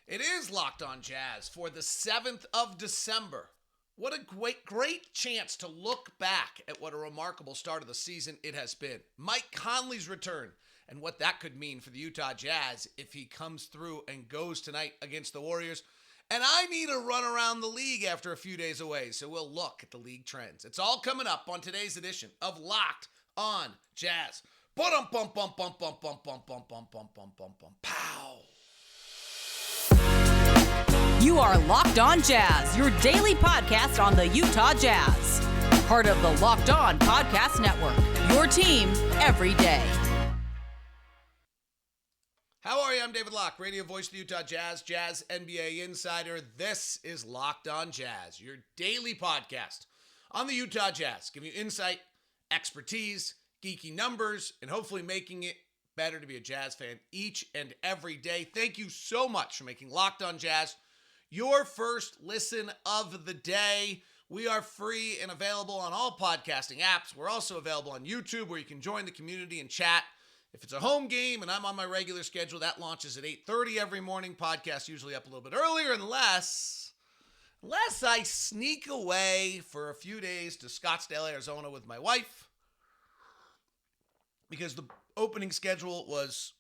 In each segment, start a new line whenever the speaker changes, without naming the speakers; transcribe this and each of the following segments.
It is Locked On Jazz for the 7th of December. What a great chance to look back at what a remarkable start of the season it has been. Mike Conley's return and what that could mean for the Utah Jazz if he comes through and goes tonight against the Warriors. And I need a run around the league after a few days away, so we'll look at the league trends. It's all coming up on today's edition of Locked On Jazz. Pow!
You are Locked On Jazz, your daily podcast on the Utah Jazz. Part of the Locked On Podcast Network, your team every day.
How are you? I'm David Locke, radio voice of the Utah Jazz, Jazz NBA insider. This is Locked On Jazz, your daily podcast on the Utah Jazz, giving you insight, expertise, geeky numbers, and hopefully making it better to be a Jazz fan each and every day. Thank you so much for making Locked On Jazz your first listen of the day. We are free and available on all podcasting apps. We're also available on YouTube where you can join the community and chat. If it's a home game and I'm on my regular schedule, that launches at 8:30 every morning. Podcast usually up a little bit earlier unless I sneak away for a few days to Scottsdale, Arizona with my wife because the opening schedule was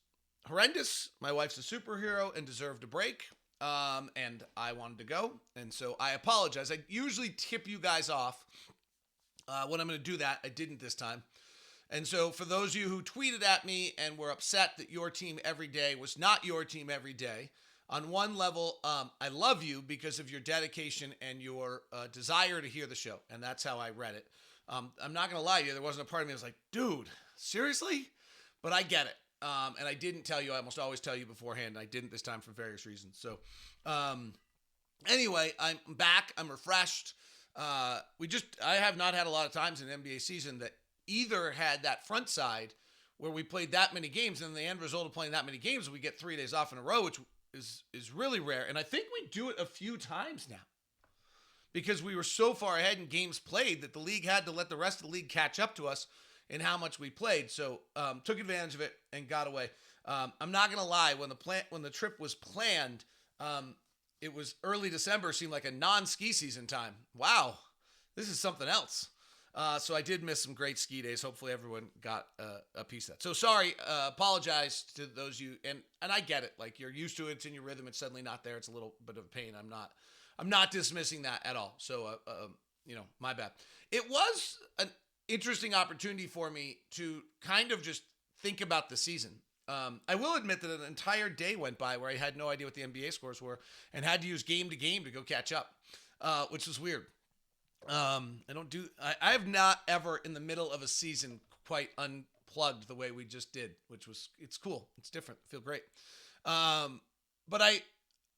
horrendous. My wife's a superhero and deserved a break. And I wanted to go, and so I apologize. I usually tip you guys off when I'm going to do that. I didn't this time. And so for those of you who tweeted at me and were upset that your team every day was not your team every day, on one level, I love you because of your dedication and your desire to hear the show, and that's how I read it. I'm not going to lie to you. There wasn't a part of me that was like, dude, seriously? But I get it. And I didn't tell you. I almost always tell you beforehand. And I didn't this time for various reasons. So anyway, I'm back. I'm refreshed. I have not had a lot of times in the NBA season that either had that front side where we played that many games, and the end result of playing that many games, we get 3 days off in a row, which is really rare. And I think we do it a few times now because we were so far ahead in games played that the league had to let the rest of the league catch up to us in how much we played. So took advantage of it and got away. I'm not going to lie. When the trip was planned, it was early December, seemed like a non-ski season time. Wow, this is something else. So I did miss some great ski days. Hopefully everyone got a piece of that. So sorry, apologize to those of you. And I get it. Like, you're used to it. It's in your rhythm. It's suddenly not there. It's a little bit of a pain. I'm not dismissing that at all. So, my bad. It was an interesting opportunity for me to kind of just think about the season. I will admit that an entire day went by where I had no idea what the NBA scores were and had to use game to game to go catch up, which was weird. I have not ever in the middle of a season quite unplugged the way we just did, it's cool. It's different. I feel great. But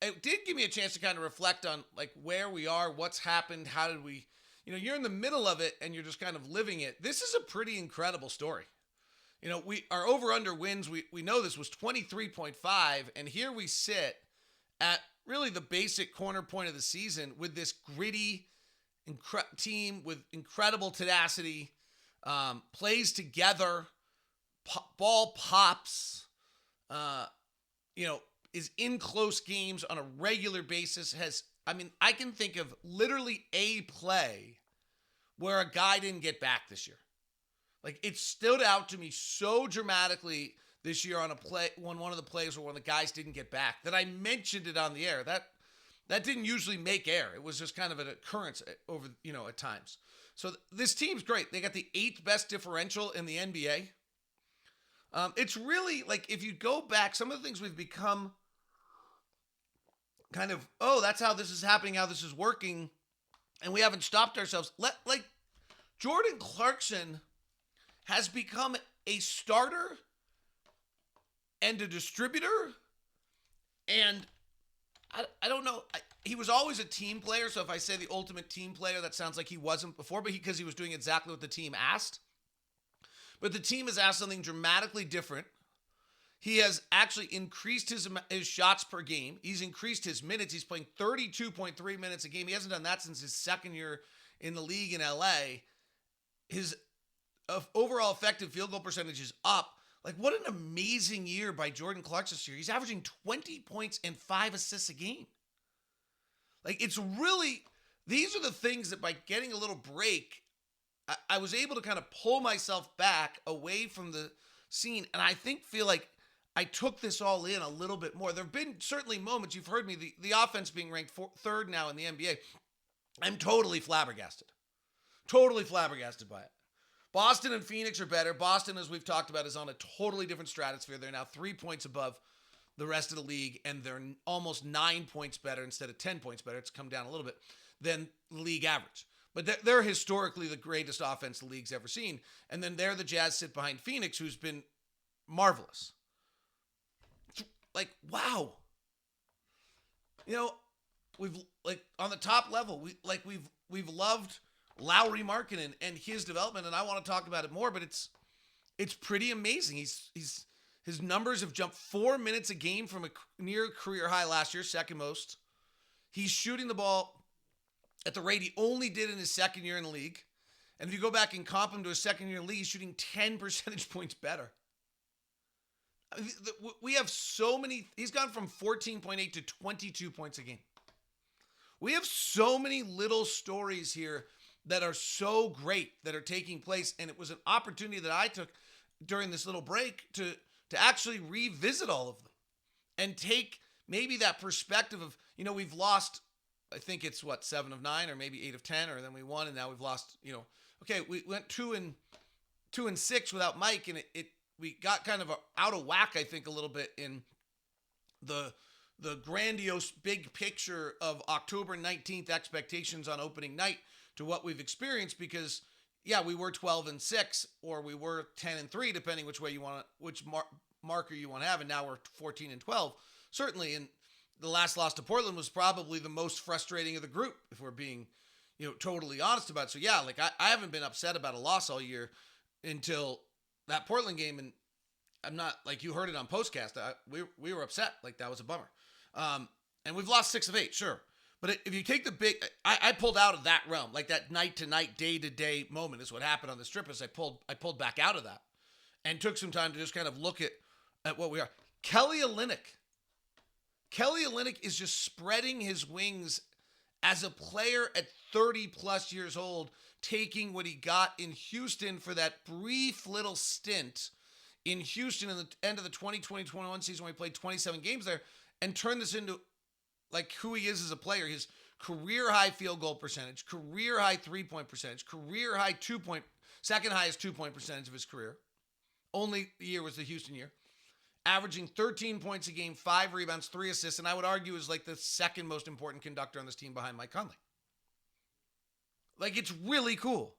it did give me a chance to kind of reflect on like where we are, what's happened, how did we, you're in the middle of it and you're just kind of living it. This is a pretty incredible story. Our over-under wins, we know this was 23.5, and here we sit at really the basic corner point of the season with this gritty team with incredible tenacity, plays together, ball pops, is in close games on a regular basis. I can think of literally a play where a guy didn't get back this year. Like, it stood out to me so dramatically this year on one of the plays where one of the guys didn't get back that I mentioned it on the air. That didn't usually make air. It was just kind of an occurrence over, at times. So this team's great. They got the 8th best differential in the NBA. It's really like, if you go back, some of the things we've become kind of, that's how this is happening, how this is working, and we haven't stopped ourselves. Jordan Clarkson has become a starter and a distributor, and I don't know. He was always a team player, so if I say the ultimate team player, that sounds like he wasn't before, but because he was doing exactly what the team asked. But the team has asked something dramatically different. He has actually increased his shots per game. He's increased his minutes. He's playing 32.3 minutes a game. He hasn't done that since his second year in the league in LA. His overall effective field goal percentage is up. Like, what an amazing year by Jordan Clarkson this year. He's averaging 20 points and 5 assists a game. Like, it's really, these are the things that by getting a little break, I was able to kind of pull myself back away from the scene. And I feel like I took this all in a little bit more. There have been certainly moments, you've heard me, the offense being ranked third now in the NBA. I'm totally flabbergasted. Totally flabbergasted by it. Boston and Phoenix are better. Boston, as we've talked about, is on a totally different stratosphere. They're now 3 points above the rest of the league, and they're almost 9 points better instead of 10 points better. It's come down a little bit than league average. But they're historically the greatest offense the league's ever seen. And then there the Jazz sit behind Phoenix, who's been marvelous. Like, wow. You know, we've, like, on the top level, we've loved Lauri Markkanen and his development, and I want to talk about it more, but it's pretty amazing. His numbers have jumped 4 minutes a game from a near career high last year, second most. He's shooting the ball at the rate he only did in his second year in the league. And if you go back and comp him to his second year in the league, he's shooting 10 percentage points better. I mean, we have so many, he's gone from 14.8 to 22 points a game. We have so many little stories here that are so great that are taking place. And it was an opportunity that I took during this little break to actually revisit all of them and take maybe that perspective of, you know, we've lost, I think it's 7 of 9 or maybe 8 of 10, or then we won and now we've lost, you know, okay, we went 2 and 6 without Mike, and we got kind of out of whack, I think, a little bit in the grandiose big picture of October 19th expectations on opening night to what we've experienced, because yeah, we were 12 and 6, or we were 10 and 3, depending which way you want to, which marker you want to have, and now we're 14 and 12. Certainly, and the last loss to Portland was probably the most frustrating of the group, if we're being, you know, totally honest about it. So yeah, like I haven't been upset about a loss all year until that Portland game, and I'm not, like, you heard it on Postcast. We were upset, like that was a bummer. And we've lost 6 of 8, sure. But if you take the big, I pulled out of that realm, like that night to night, day to day moment is what happened on the strip. Is I pulled back out of that and took some time to just kind of look at what we are. Kelly Olynyk is just spreading his wings as a player at 30 plus years old, taking what he got in Houston for that brief little stint in Houston in the end of the 2020-21 season when he played 27 games there, and turn this into like who he is as a player. His career high field goal percentage, career high 3-point percentage, career high second highest 2-point percentage of his career. Only year was the Houston year. Averaging 13 points a game, 5 rebounds, 3 assists, and I would argue is like the second most important conductor on this team behind Mike Conley. Like, it's really cool.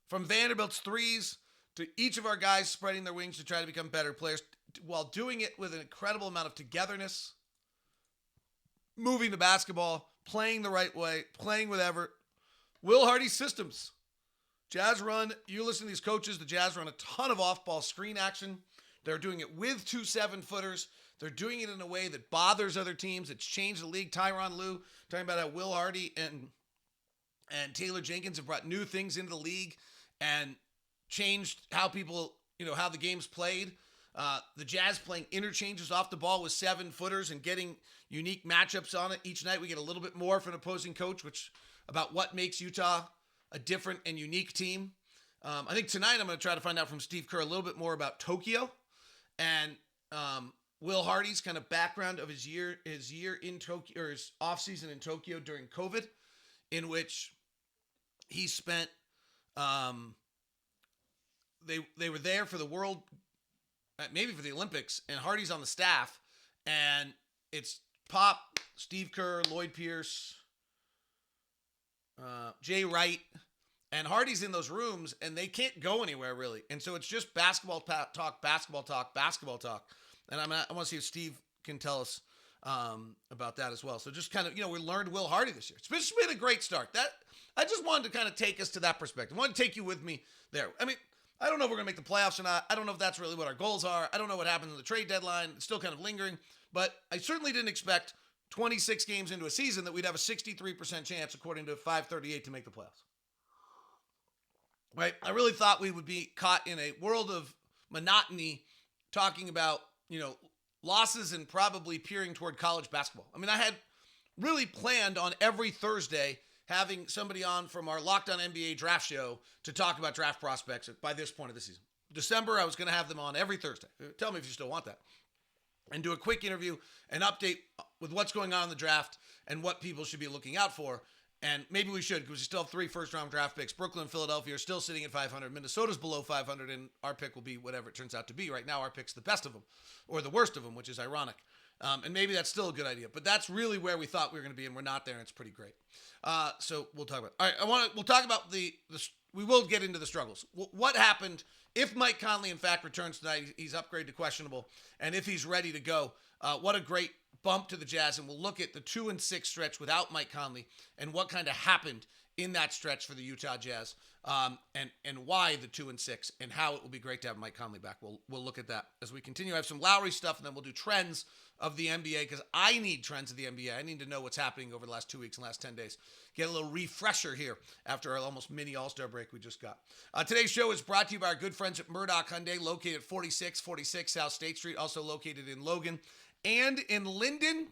From Vanderbilt's threes to each of our guys spreading their wings to try to become better players while doing it with an incredible amount of togetherness, moving the basketball, playing the right way, playing with effort. Will Hardy's systems. Jazz run, you listen to these coaches, the Jazz run a ton of off-ball screen action. They're doing it with 2 7-footers. They're doing it in a way that bothers other teams. It's changed the league. Tyronn Lue talking about how Will Hardy and Taylor Jenkins have brought new things into the league and changed how people, you know, how the game's played. The Jazz playing interchanges off the ball with 7-footers and getting unique matchups on it. Each night we get a little bit more from an opposing coach, which about what makes Utah a different and unique team. I think tonight I'm going to try to find out from Steve Kerr a little bit more about Tokyo and Will Hardy's kind of background of his year in Tokyo, or his offseason in Tokyo during COVID, in which he spent, they were there for the world, maybe for the Olympics, and Hardy's on the staff, and it's Pop, Steve Kerr, Lloyd Pierce, Jay Wright, and Hardy's in those rooms, and they can't go anywhere, really. And so it's just basketball talk. And I want to see if Steve can tell us about that as well. So just kind of, you know, we learned Will Hardy this year. It's been a great start. I just wanted to kind of take us to that perspective. I wanted to take you with me there. I mean, I don't know if we're going to make the playoffs or not. I don't know if that's really what our goals are. I don't know what happened in the trade deadline. It's still kind of lingering. But I certainly didn't expect 26 games into a season that we'd have a 63% chance, according to 538, to make the playoffs. Right? I really thought we would be caught in a world of monotony talking about, losses and probably peering toward college basketball. I mean, I had really planned on every Thursday having somebody on from our Locked On NBA draft show to talk about draft prospects by this point of the season. December, I was going to have them on every Thursday. Tell me if you still want that. And do a quick interview, an update with what's going on in the draft and what people should be looking out for. And maybe we should, because we still have 3 first-round draft picks. Brooklyn and Philadelphia are still sitting at 500. Minnesota's below 500, and our pick will be whatever it turns out to be. Right now, our pick's the best of them, or the worst of them, which is ironic. And maybe that's still a good idea. But that's really where we thought we were going to be, and we're not there, and it's pretty great. So we'll talk about it. All right, we'll talk about we will get into the struggles. What happened if Mike Conley, in fact, returns tonight? He's upgraded to questionable, and if he's ready to go, what a great bump to the Jazz, and we'll look at the 2-6 stretch without Mike Conley and what kind of happened in that stretch for the Utah Jazz, and why the 2-6 and how it will be great to have Mike Conley back. We'll look at that as we continue. I have some Lauri stuff, and then we'll do trends of the NBA, because I need trends of the NBA. I need to know what's happening over the last 2 weeks and last 10 days. Get a little refresher here after our almost mini All-Star break we just got. Today's show is brought to you by our good friends at Murdoch Hyundai, located at 4646 South State Street, also located in Logan and in Linden.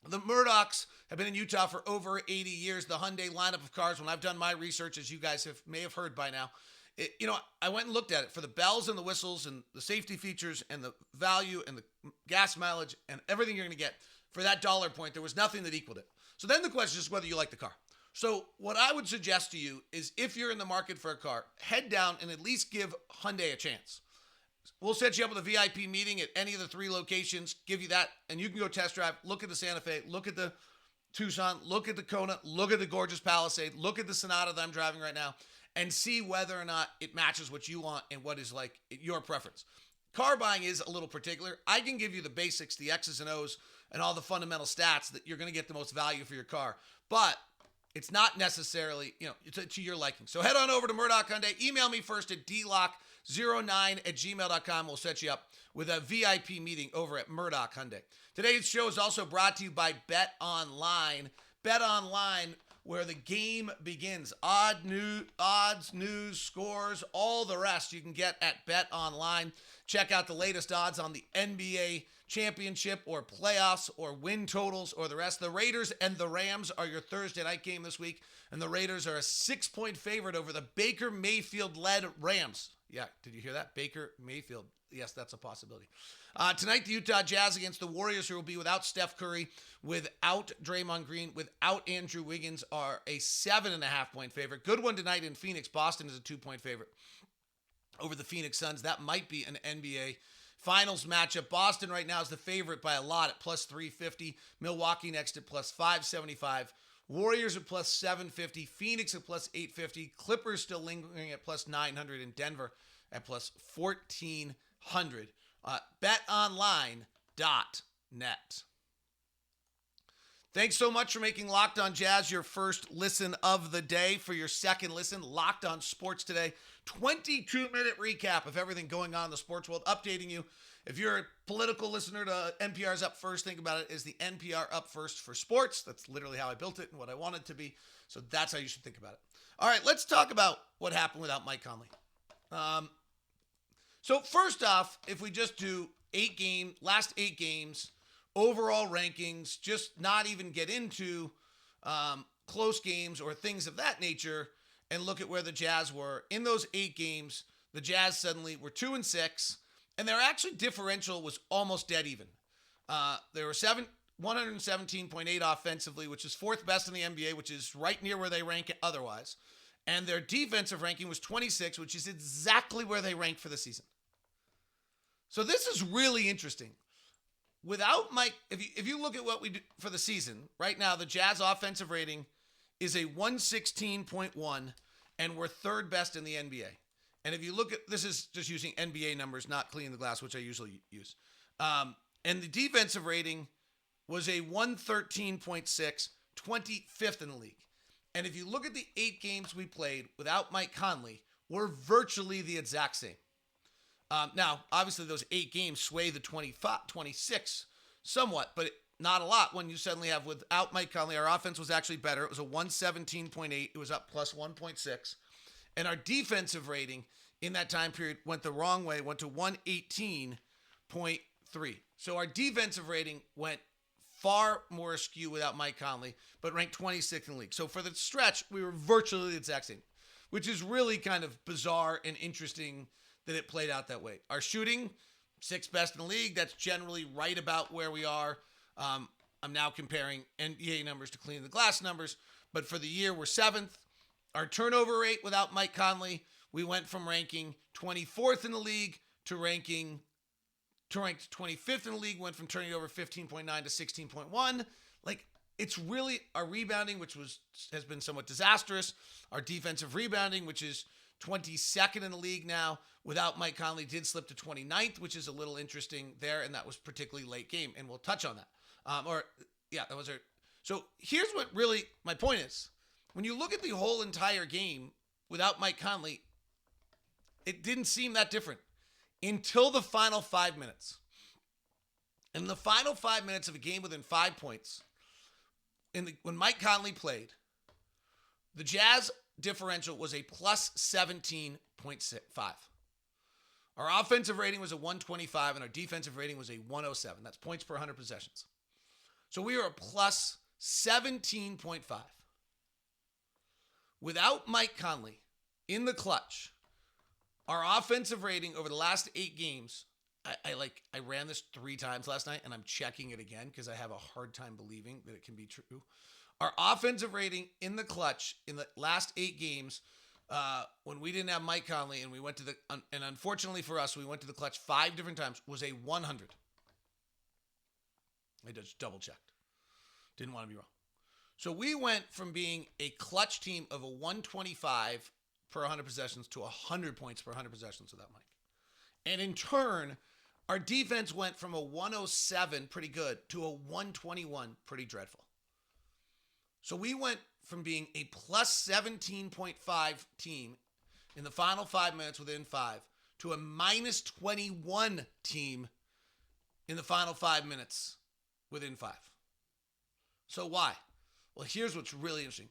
The Murdochs have been in Utah for over 80 years. The Hyundai lineup of cars, when I've done my research, as you guys may have heard by now, I went and looked at it for the bells and the whistles and the safety features and the value and the gas mileage and everything you're going to get for that dollar point. There was nothing that equaled it. So then the question is whether you like the car. So what I would suggest to you is, if you're in the market for a car, head down and at least give Hyundai a chance. We'll set you up with a VIP meeting at any of the 3 locations, give you that, and you can go test drive, look at the Santa Fe, look at the Tucson, look at the Kona, look at the gorgeous Palisade, look at the Sonata that I'm driving right now, and see whether or not it matches what you want and what is like your preference. Car buying is a little particular. I can give you the basics, the X's and O's, and all the fundamental stats that you're going to get the most value for your car, but it's not necessarily, to your liking. So head on over to Murdoch Hyundai. Email me first at dlock09@gmail.com. We'll set you up with a VIP meeting over at Murdoch Hyundai. Today's show is also brought to you by Bet Online. Bet Online, where the game begins. Odds, news, scores, all the rest you can get at Bet Online. Check out the latest odds on the NBA championship or playoffs or win totals or the rest. The Raiders and the Rams are your Thursday night game this week, and the Raiders are a 6-point favorite over the Baker Mayfield-led Rams. Yeah, did you hear that? Baker Mayfield. Yes, that's a possibility. Tonight, the Utah Jazz against the Warriors, who will be without Steph Curry, without Draymond Green, without Andrew Wiggins, are a 7.5-point favorite. Good one tonight in Phoenix. Boston is a 2-point favorite over the Phoenix Suns. That might be an NBA Finals matchup. Boston right now is the favorite by a lot at plus 350. Milwaukee next at plus 575. Warriors at plus 750. Phoenix at plus 850. Clippers still lingering at plus 900. And Denver at plus 1400. BetOnline.net. Thanks so much for making Locked On Jazz your first listen of the day. For your second listen, Locked On Sports Today. 22-minute recap of everything going on in the sports world, updating you. If you're a political listener to NPR's Up First, think about it as the NPR Up First for sports. That's literally how I built it and what I want it to be. So that's how you should think about it. All right, let's talk about what happened without Mike Conley. So first off, if we just do last 8 games, overall rankings, just not even get into close games or things of that nature, and look at where the Jazz were. In those 8 games, the Jazz suddenly were 2-6, and their actually differential was almost dead even. They were 117.8 offensively, which is 4th best in the NBA, which is right near where they rank otherwise. And their defensive ranking was 26, which is exactly where they ranked for the season. So this is really interesting. Without Mike, if you look at what we do for the season, right now the Jazz offensive rating is a 116.1, and we're 3rd best in the NBA. And if you look at, this is just using NBA numbers, not clean the glass, which I usually use. And the defensive rating was a 113.6, 25th in the league. And if you look at the 8 games we played without Mike Conley, we're virtually the exact same. Now, obviously, those 8 games sway the 26 somewhat, but not a lot when you suddenly have, without Mike Conley, our offense was actually better. It was a 117.8. It was up plus 1.6. And our defensive rating in that time period went the wrong way, went to 118, So our defensive rating went far more askew without Mike Conley, but ranked 26th in the league. So for the stretch, we were virtually the exact same, which is really kind of bizarre and interesting that it played out that way. Our shooting, 6th best in the league. That's generally right about where we are. I'm now comparing NBA numbers to clean the glass numbers, but for the year, we're 7th. Our turnover rate without Mike Conley, we went from ranking 24th in the league to ranked 25th in the league, went from turning over 15.9 to 16.1. Like, it's really our rebounding, which has been somewhat disastrous. Our defensive rebounding, which is 22nd in the league now, without Mike Conley, did slip to 29th, which is a little interesting there, and that was particularly late game, and we'll touch on that. That was our. So here's what really my point is. When you look at the whole entire game without Mike Conley, it didn't seem that different until the final 5 minutes. In the final 5 minutes of a game within 5 points, when Mike Conley played, the Jazz differential was a plus 17.5. Our offensive rating was a 125, and our defensive rating was a 107. That's points per 100 possessions. So we were a plus 17.5. Without Mike Conley in the clutch, our offensive rating over the last 8 games, I ran this 3 times last night, and I'm checking it again because I have a hard time believing that it can be true. Our offensive rating in the clutch in the last 8 games, when we didn't have Mike Conley and we went to and unfortunately for us, we went to the clutch 5 different times, was a 100. I just double checked. Didn't want to be wrong. So we went from being a clutch team of a 125 per 100 possessions to 100 points per 100 possessions without Mike. And in turn, our defense went from a 107, pretty good, to a 121, pretty dreadful. So we went from being a plus 17.5 team in the final 5 minutes within 5 to a minus 21 team in the final 5 minutes within 5. So why? Well, here's what's really interesting.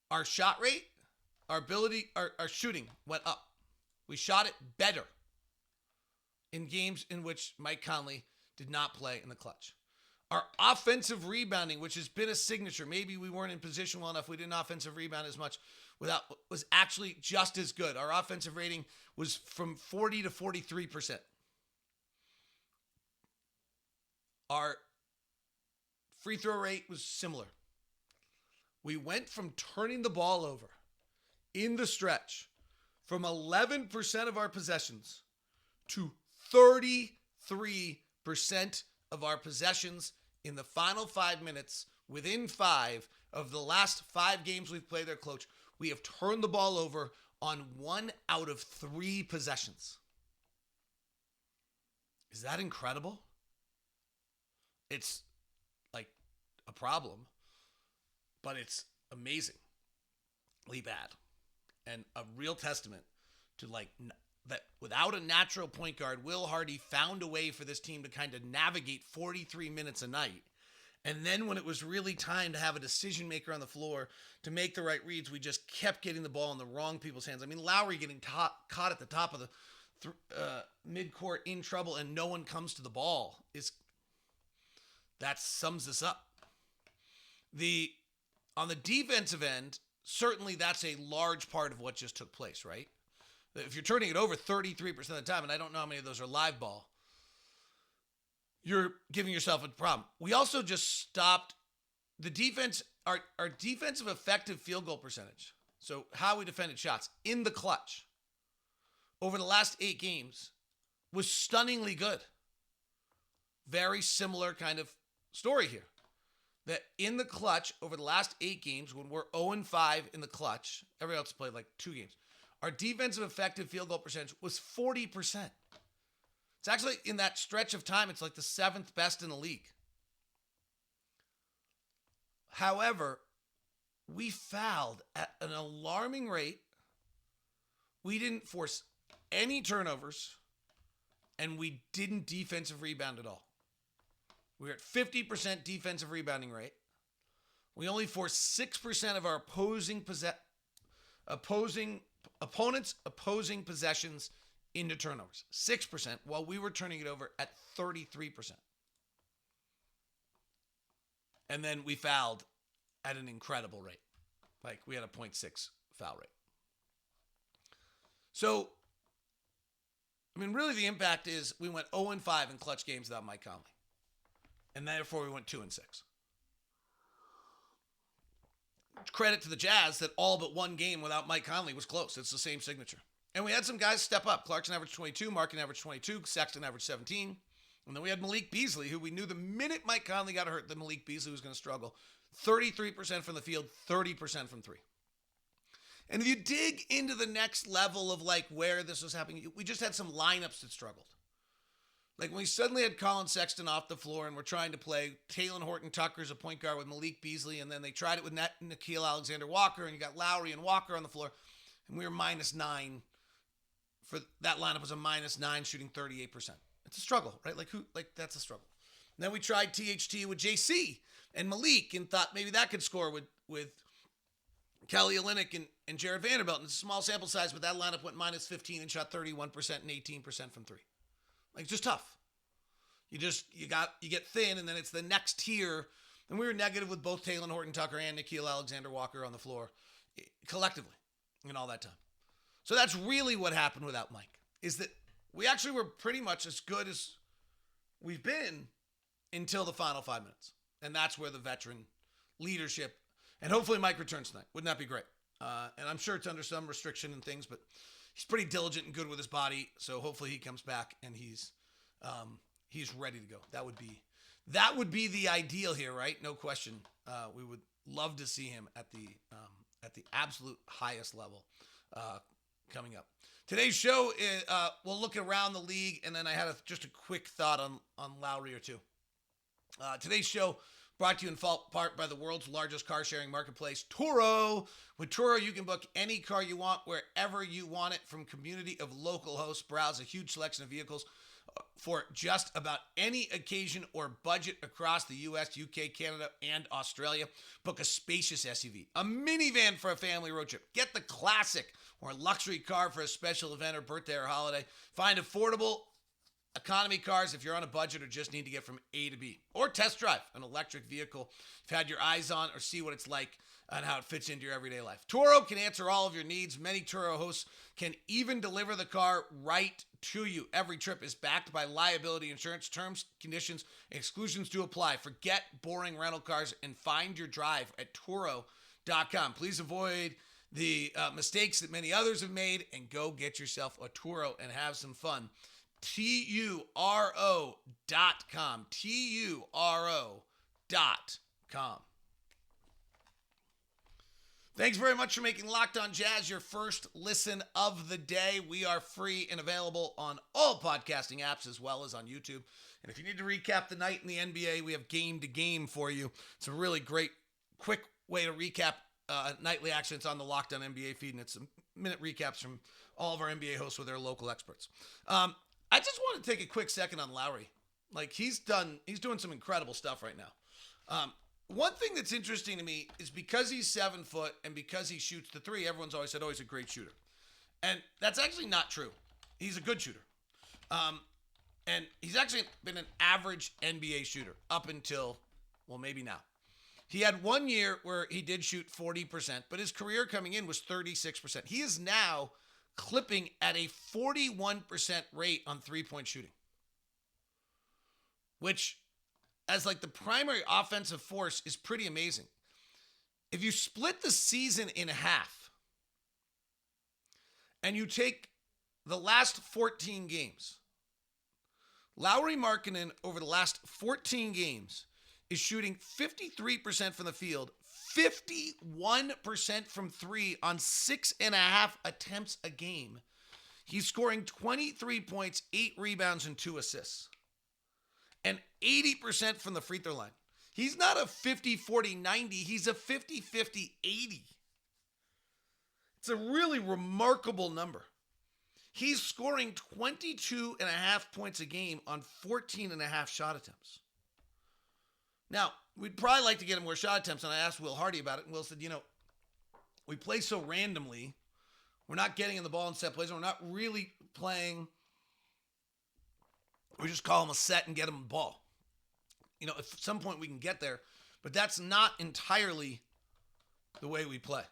Our shot rate, our shooting went up. We shot it better in games in which Mike Conley did not play in the clutch. Our offensive rebounding, which has been a signature, maybe we weren't in position well enough, we didn't offensive rebound as much, was actually just as good. Our offensive rating was from 40 to 43%. Our free throw rate was similar. We went from turning the ball over in the stretch from 11% of our possessions to 33% of our possessions in the final 5 minutes within 5 of the last 5 games we've played their coach. We have turned the ball over on 1 out of 3 possessions. Is that incredible? It's like a problem, but it's amazingly bad and a real testament to that without a natural point guard, Will Hardy found a way for this team to kind of navigate 43 minutes a night. And then when it was really time to have a decision maker on the floor to make the right reads, we just kept getting the ball in the wrong people's hands. I mean, Lauri getting caught at the top of the midcourt in trouble and no one comes to the ball that sums this up. On the defensive end, certainly that's a large part of what just took place, right? If you're turning it over 33% of the time, and I don't know how many of those are live ball, you're giving yourself a problem. We also just stopped the defense, our defensive effective field goal percentage. So how we defended shots in the clutch over the last 8 games was stunningly good. Very similar kind of story here. That in the clutch over the last 8 games, when we're 0-5 in the clutch, everybody else played like 2 games. Our defensive effective field goal percentage was 40%. It's actually, in that stretch of time, it's like the 7th best in the league. However, we fouled at an alarming rate. We didn't force any turnovers, and we didn't defensive rebound at all. We were at 50% defensive rebounding rate. We only forced 6% of our opponents' opposing possessions into turnovers, 6%, while we were turning it over at 33%. And then we fouled at an incredible rate. Like, we had a 0.6 foul rate. So, I mean, really the impact is we went 0-5 in clutch games without Mike Conley. And therefore we went 2-6. Credit to the Jazz that all but one game without Mike Conley was close. It's the same signature. And we had some guys step up. Clarkson averaged 22, Markkanen averaged 22, Sexton averaged 17. And then we had Malik Beasley, who we knew the minute Mike Conley got hurt, that Malik Beasley was going to struggle. 33% from the field, 30% from three. And if you dig into the next level of like where this was happening, we just had some lineups that struggled. Like when we suddenly had Colin Sexton off the floor and we're trying to play Talen Horton-Tucker as a point guard with Malik Beasley, and then they tried it with Nickeil Alexander-Walker, and you got Lauri and Walker on the floor, and we were -9. For that lineup was a -9 shooting 38%. It's a struggle, right? Like that's a struggle. And then we tried THT with JC and Malik and thought maybe that could score with Kelly Olynyk and Jared Vanderbilt. And it's a small sample size, but that lineup went -15 and shot 31% and 18% from three. Like, it's just tough. You get thin, and then it's the next tier. And we were negative with both Talen Horton-Tucker and Nickeil Alexander-Walker on the floor collectively in all that time. So that's really what happened without Mike, is that we actually were pretty much as good as we've been until the final 5 minutes. And that's where the veteran leadership, and hopefully Mike returns tonight. Wouldn't that be great? And I'm sure it's under some restriction and things, but he's pretty diligent and good with his body. So hopefully he comes back and he's ready to go. That would be the ideal here, right? No question. We would love to see him at the absolute highest level coming up. Today's show is we'll look around the league, and then I had just a quick thought on Lauri or two. Today's show brought to you in part by the world's largest car-sharing marketplace, Turo. With Turo, you can book any car you want wherever you want it from community of local hosts. Browse a huge selection of vehicles for just about any occasion or budget across the U.S., U.K., Canada, and Australia. Book a spacious SUV, a minivan for a family road trip. Get the classic or luxury car for a special event or birthday or holiday. Find affordable economy cars if you're on a budget or just need to get from A to B. Or test drive an electric vehicle you've had your eyes on, or see what it's like and how it fits into your everyday life. Turo can answer all of your needs. Many Turo hosts can even deliver the car right to you. Every trip is backed by liability insurance. Terms, conditions, and exclusions do apply. Forget boring rental cars and find your drive at Turo.com. Please avoid the mistakes that many others have made and go get yourself a Turo and have some fun. Turo.com. Turo.com. Thanks very much for making Locked On Jazz your first listen of the day. We are free and available on all podcasting apps as well as on YouTube. And if you need to recap the night in the NBA, we have Game to Game for you. It's a really great, quick way to recap nightly action. It's on the Locked On NBA feed, and it's minute recaps from all of our NBA hosts with their local experts. I just want to take a quick second on Lauri. Like, he's doing some incredible stuff right now. One thing that's interesting to me is because he's 7 foot and because he shoots the three, everyone's always said, oh, he's a great shooter. And that's actually not true. He's a good shooter. And he's actually been an average NBA shooter up until, well, maybe now. He had 1 year where he did shoot 40%, but his career coming in was 36%. He is now clipping at a 41% rate on three-point shooting, which, as like the primary offensive force, is pretty amazing. If you split the season in half and you take the last 14 games, Lauri Markkanen over the last 14 games is shooting 53% from the field, 51% from three on 6.5 attempts a game. He's scoring 23 points, 8 rebounds, and 2 assists. And 80% from the free throw line. He's not a 50-40-90. He's a 50-50-80. It's a really remarkable number. He's scoring 22.5 points a game on 14.5 shot attempts. Now, we'd probably like to get him more shot attempts, and I asked Will Hardy about it, and Will said, we play so randomly. We're not getting in the ball in set plays, and we're not really playing. We just call them a set and get them the ball. At some point we can get there, but that's not entirely the way we play.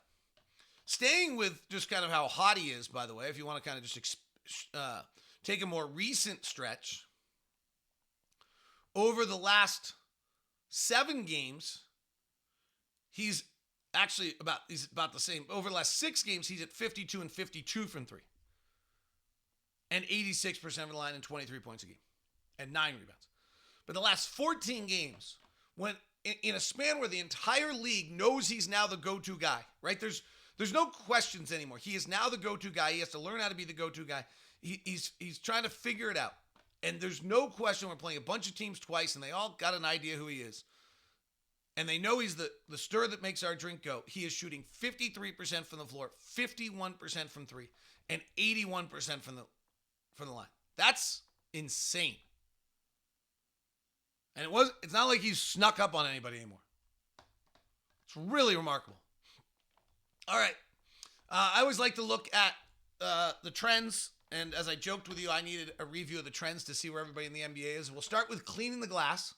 Staying with just kind of how hot he is, by the way, if you want to kind of just take a more recent stretch, over the last 7 games, he's about the same. Over the last 6 games, he's at 52 and 52 from 3. And 86% from the line and 23 points a game. And 9 rebounds. But the last 14 games, when in a span where the entire league knows he's now the go-to guy, right? There's no questions anymore. He is now the go-to guy. He has to learn how to be the go-to guy. He's trying to figure it out. And there's no question we're playing a bunch of teams twice, and they all got an idea who he is. And they know he's the stir that makes our drink go. He is shooting 53% from the floor, 51% from 3, and 81% from the line. That's insane. And it's not like he's snuck up on anybody anymore. It's really remarkable. All right. I always like to look at the trends. And as I joked with you, I needed a review of the trends to see where everybody in the NBA is. We'll start with Cleaning the Glass,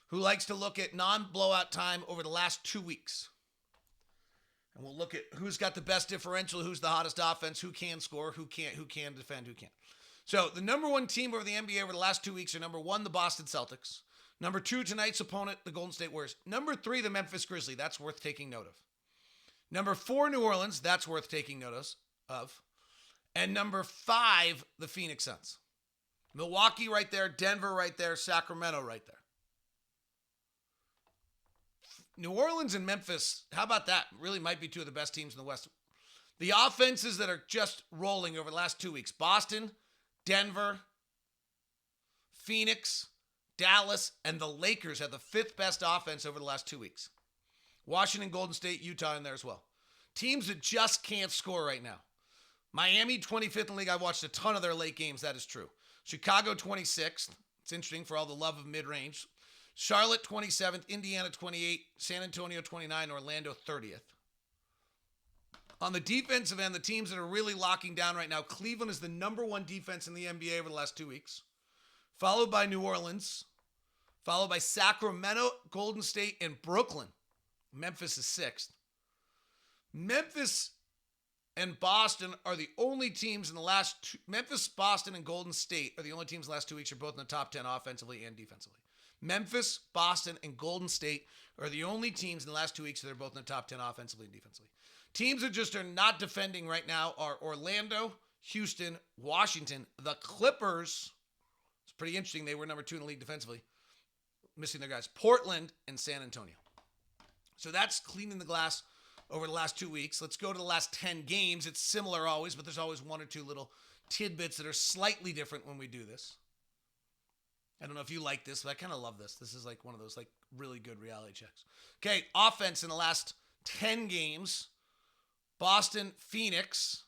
who likes to look at non-blowout time over the last 2 weeks. And we'll look at who's got the best differential, who's the hottest offense, who can score, who can defend, who can't. So the number 1 team over the NBA over the last 2 weeks are number 1, the Boston Celtics. Number 2, tonight's opponent, the Golden State Warriors. Number 3, the Memphis Grizzlies. That's worth taking note of. Number 4, New Orleans. That's worth taking notice of. And number 5, the Phoenix Suns. Milwaukee right there, Denver right there, Sacramento right there. New Orleans and Memphis, how about that? Really might be 2 of the best teams in the West. The offenses that are just rolling over the last 2 weeks. Boston, Denver, Phoenix, Dallas, and the Lakers have the 5th best offense over the last 2 weeks. Washington, Golden State, Utah in there as well. Teams that just can't score right now. Miami, 25th in the league. I've watched a ton of their late games. That is true. Chicago, 26th. It's interesting for all the love of mid-range. Charlotte, 27th. Indiana, 28th. San Antonio, 29th. Orlando, 30th. On the defensive end, the teams that are really locking down right now, Cleveland is the number 1 defense in the NBA over the last 2 weeks. Followed by New Orleans. Followed by Sacramento, Golden State, and Brooklyn. Memphis is 6th. Memphis and Boston are the only teams in the last two. Memphis, Boston, and Golden State are the only teams in the last 2 weeks are both in the top 10 offensively and defensively. Memphis, Boston, and Golden State are the only teams in the last 2 weeks that are both in the top 10 offensively and defensively. Teams that just are not defending right now are Orlando, Houston, Washington, the Clippers. It's pretty interesting. They were number 2 in the league defensively. Missing their guys. Portland and San Antonio. So that's Cleaning the Glass over the last 2 weeks. Let's go to the last 10 games. It's similar always, but there's always 1 or 2 little tidbits that are slightly different when we do this. I don't know if you like this, but I kind of love this. This is like one of those like really good reality checks. Okay, offense in the last 10 games. Boston, Phoenix,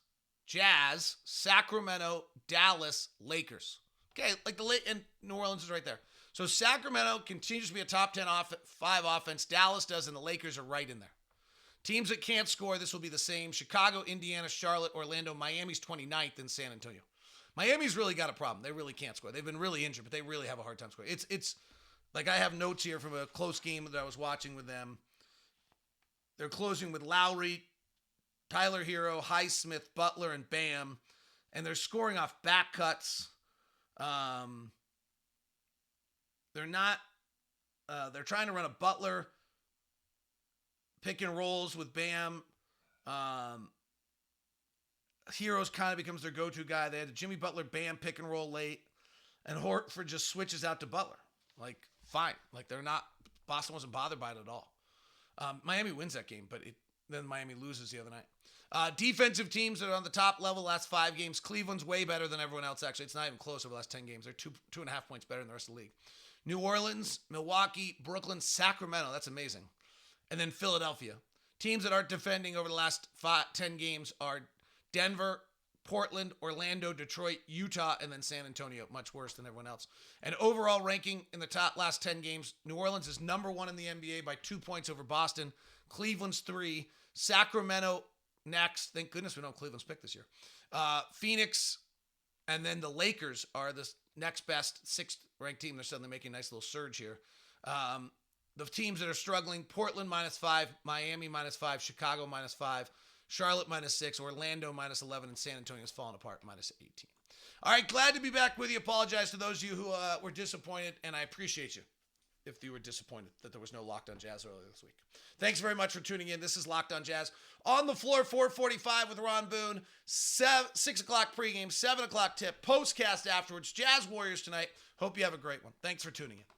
Jazz, Sacramento, Dallas, Lakers. Okay, like and New Orleans is right there. So Sacramento continues to be a top 10 5 offense. Dallas does, and the Lakers are right in there. Teams that can't score, this will be the same. Chicago, Indiana, Charlotte, Orlando, Miami's 29th, and San Antonio. Miami's really got a problem. They really can't score. They've been really injured, but they really have a hard time scoring. It's like I have notes here from a close game that I was watching with them. They're closing with Lauri, Tyler Hero, Highsmith, Butler, and Bam, and they're scoring off back cuts. They're trying to run a Butler pick and rolls with Bam. Heroes kind of becomes their go-to guy. They had a Jimmy Butler Bam pick and roll late, and Horford just switches out to Butler. Like, fine. Like, Boston wasn't bothered by it at all. Miami wins that game, but then Miami loses the other night. Defensive teams that are on the top level last 5 games. Cleveland's way better than everyone else, actually. It's not even close over the last 10 games. They're 2.5 points better than the rest of the league. New Orleans, Milwaukee, Brooklyn, Sacramento. That's amazing. And then Philadelphia. Teams that aren't defending over the last 10 games are Denver, Portland, Orlando, Detroit, Utah, and then San Antonio. Much worse than everyone else. And overall ranking in the top last 10 games, New Orleans is number 1 in the NBA by 2 points over Boston. Cleveland's 3. Sacramento next. Thank goodness we don't have Cleveland's pick this year. Phoenix And then the Lakers are the next best 6th-ranked team. They're suddenly making a nice little surge here. The teams that are struggling, Portland -5, Miami -5, Chicago -5, Charlotte -6, Orlando -11, and San Antonio's falling apart -18. All right, glad to be back with you. Apologize to those of you who were disappointed, and I appreciate you if you were disappointed that there was no Locked On Jazz earlier this week. Thanks very much for tuning in. This is Locked On Jazz. On the floor, 4:45 with Ron Boone. 6 o'clock pregame, 7 o'clock tip, postcast afterwards. Jazz Warriors tonight. Hope you have a great one. Thanks for tuning in.